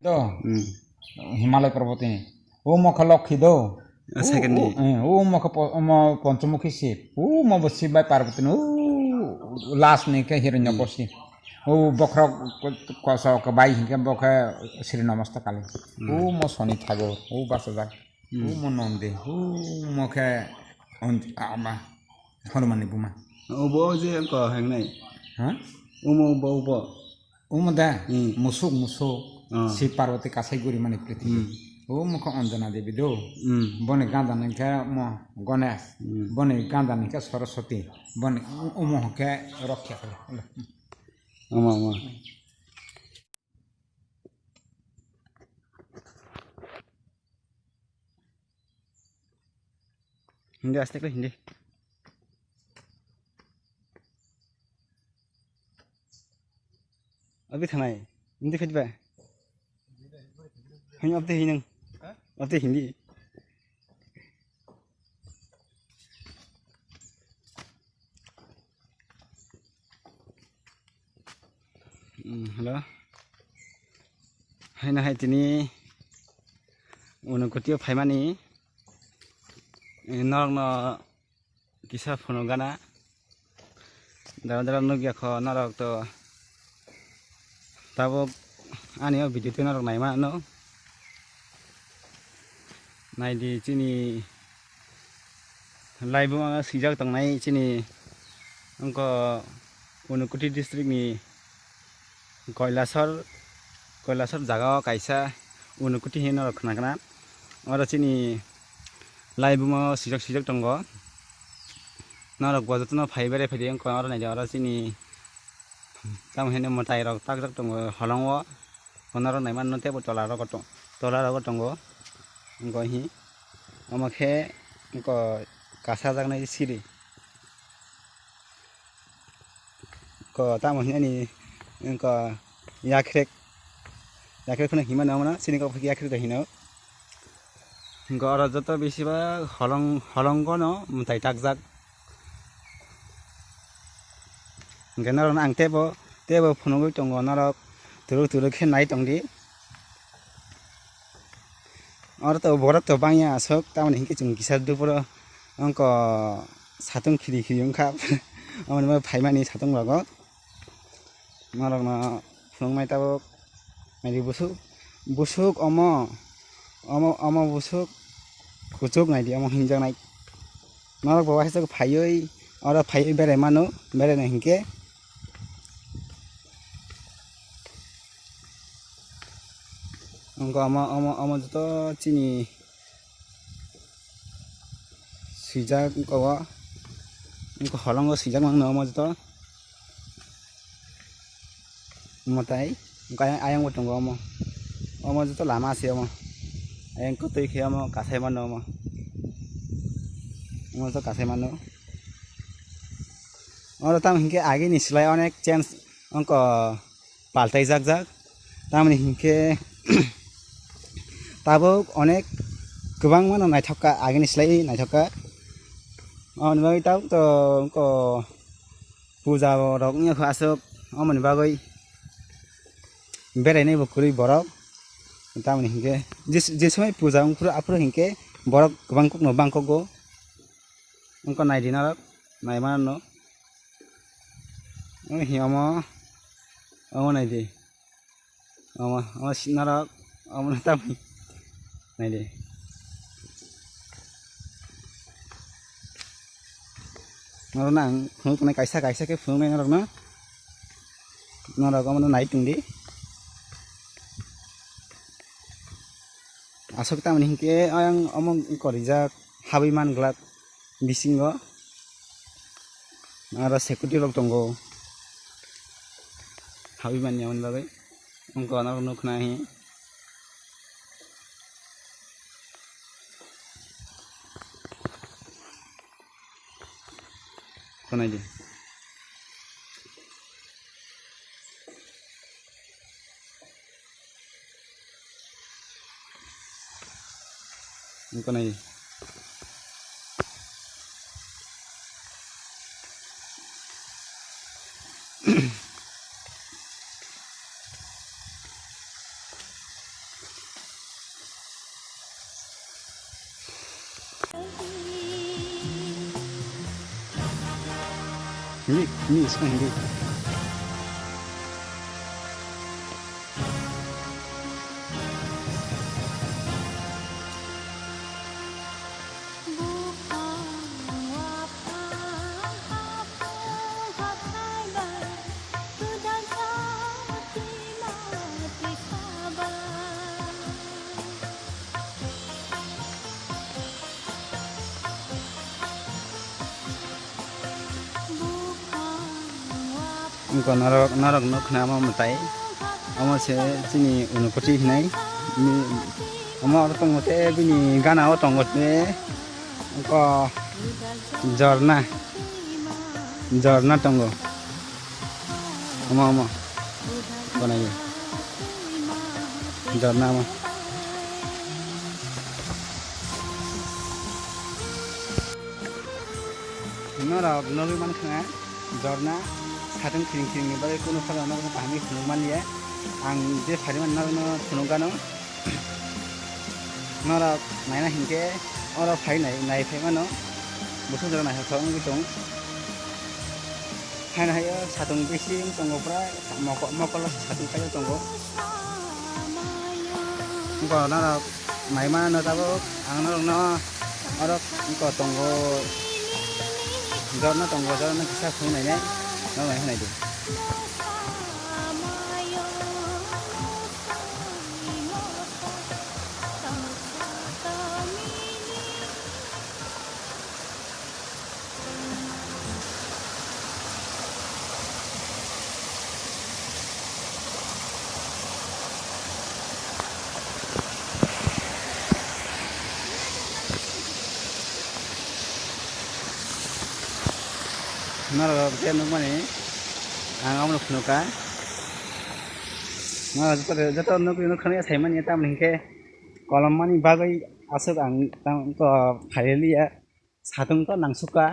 do Himalaya पर्वत वो मख लक्षी दो वो मख पंचमुखी शिव वो मब शिव बाय पार्वती लास्ट नहीं के हिरण्यकशी वो बखर कसक बाई हिंके बख श्री नमस्ते काली वो म शनि ठाकुर वो बास जाए वो म नंदी वो मखे हनुमानी बुमा उबो जे को हेंगनाय हाँ उबो दा मुसुक शिव पार्वती कासाईगुरी माने पृथ्वी वो मुख अंजना देवी दो बने गांधा निके म गणेश बने गांधा निके सरस्वती बने उमह के रक्षा करे हिंदी आस्ते कर हिंदी अभी थाना है हिंदी खिंच बे हम अब हिंदी अब हिंदी हेलो है ना है तिनी उनकोटियो फाइमानी नरक न किसा फोन गाना दारा नगिया ख नरक तो तब आने भिडियो तो नरक नायमा न नायदि चिनी लाइव में सिजाक तंगनाय चिनी उनको उनकोटी डिस्ट्रिक्ट नि कैलासर जगह कैसा उनकोटी है नरक नागना और चिनी लाइव में सिजक दंग नरक गजत न फाइबारे फाइदे अंक और नायजा और चिनी ताम हेने मताय रक ताक दंग हलंग नरक नायमान नते तला रक दंग अंक हि अमखे अंक कासा जागनाय सिरि को ताम हेने अंक याख्रेक फने हिमा नमना सिनि को याख्रेक दहिनो गरा जत बेसिबा हलंग न मताय ताकजाक गेनर आं तेबो फुनुगै दंग नरक तुरु खे नाय दंदि और तो बरक तो बांया असक तामने हिंके जों गिसा दुपुर अंक सातुं खिरि ओंखा अमन फाइमानि सातुं लग नरक न फुनुंनाय ताबो नायदि बुसुक अम बुसुक खुचुक नायदि अम हिंजानाय नरक बाबा हेसक फायै और फायै बेरे मानो बेरे न हिंके अंक अम जतो चिनी सिजाक कवा अंक हलंग सिजाक मांग अम जतो मताय आयंग बतंग अम जतो लामा से अम आयंग को तैखे अम कासाय मानो अम जतो कासाय मानो और ताम हिंके आगे निसलाय अनेक चेंज अंक पाल्टाय जाक तामने हिंके ताबो अनेक गोबां मानो नायथका आगे निसलाय नायथका अनबाय ताब तो अंक पूजा रकनि आसक अमन बागै बेरायनाय बकुरै बरक तामने हिंके जे समय पूजा आपुर हिंके बरक गोबां कुक न बांकगो अंक नायदिना नायमान न हिमा अम नायदि अम सिनारक अम ताम नायदि नरक ना फुनुंनाय कायसा के फुनुंनाय नरक अमन नायतुंदि आसक तामने हिंके आं अम करिजा हाबै मानग्लाक बिसिंग आरो सेकुरिटी रक दंगो हाबै माननिया मन बागै अंक नरक नखना हि kono di kono di ini sekarang ini còn nó khna mà tay ông sẽ chỉ unu có chi này ông ở trong một cái bini gana ở trong một cái có giorna trong đó ông con này giorna mà nó là nó bị bắn khna giorna साथन खिरिं खिरिं नि बारे कुनु खाला ना हामी खुनुमान या आं जे फारिमान ना खुनुगानो नरा नायना हिंके अरा फाइ नाय फाइमानो बुसु जरा नाय थां बितों हायना हायो साथन बेसि तंगोफ्रा मकल साथन खायो तंगो को नरा नायमा न जाबो आं न अरा को तंगो जरना तंगो जरना किसा खुनाय ने nó này thế này đi nó là cái nước mà này ông nó khnu ka nó rất nó khné thấy mà tam hình ke kolam mani bagai asuk ang tam ko phaili ya satung ko nangsuka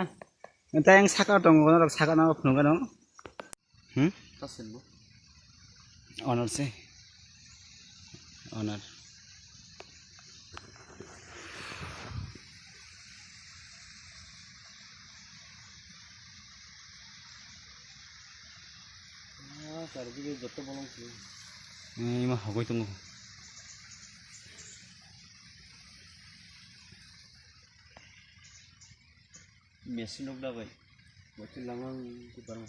ta yang saka dong no saka na khnu ka no tasen bo honor se honor ini mah aku tunggu mesin udah baik bocil langang di barang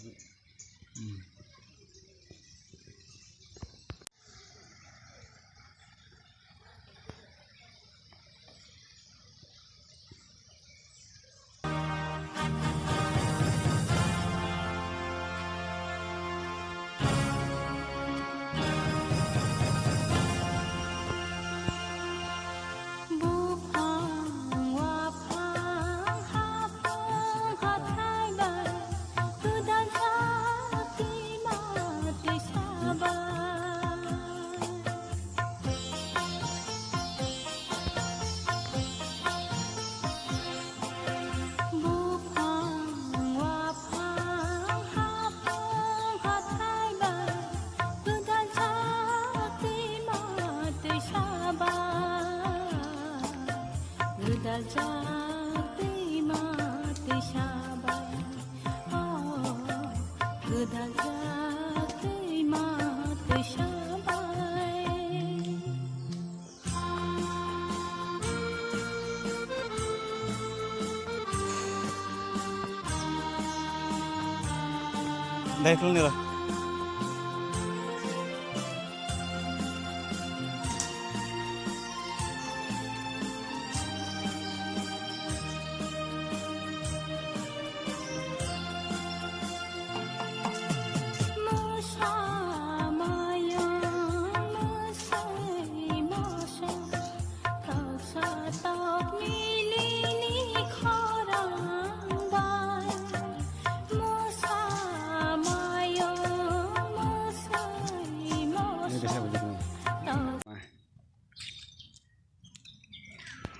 đây phương nữa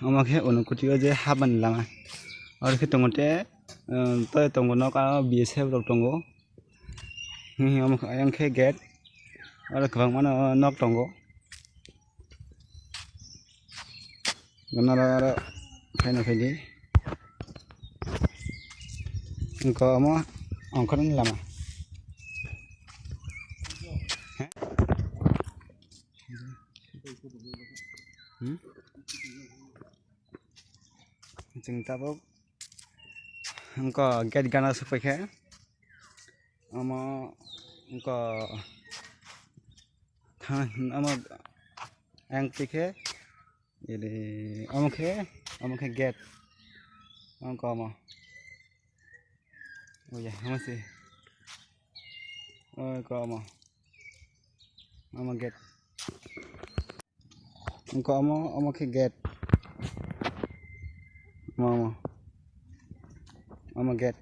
আমাকে অনুকুটিও যে হাবান লাमा और के तंगते तो तंगो न का BSF रok तंगो आंखे gate और गोबां मानो नक तंगो गनारा आरो फायना फायदि इनको अमा अंखरन लामा जों दाबो इनको गेट गाना सफैखे अमा इनको अमा एंग पिखे ये अमुखे गेट इनको अमा oh ya masih oh kok ama get engkau ama ke get ama get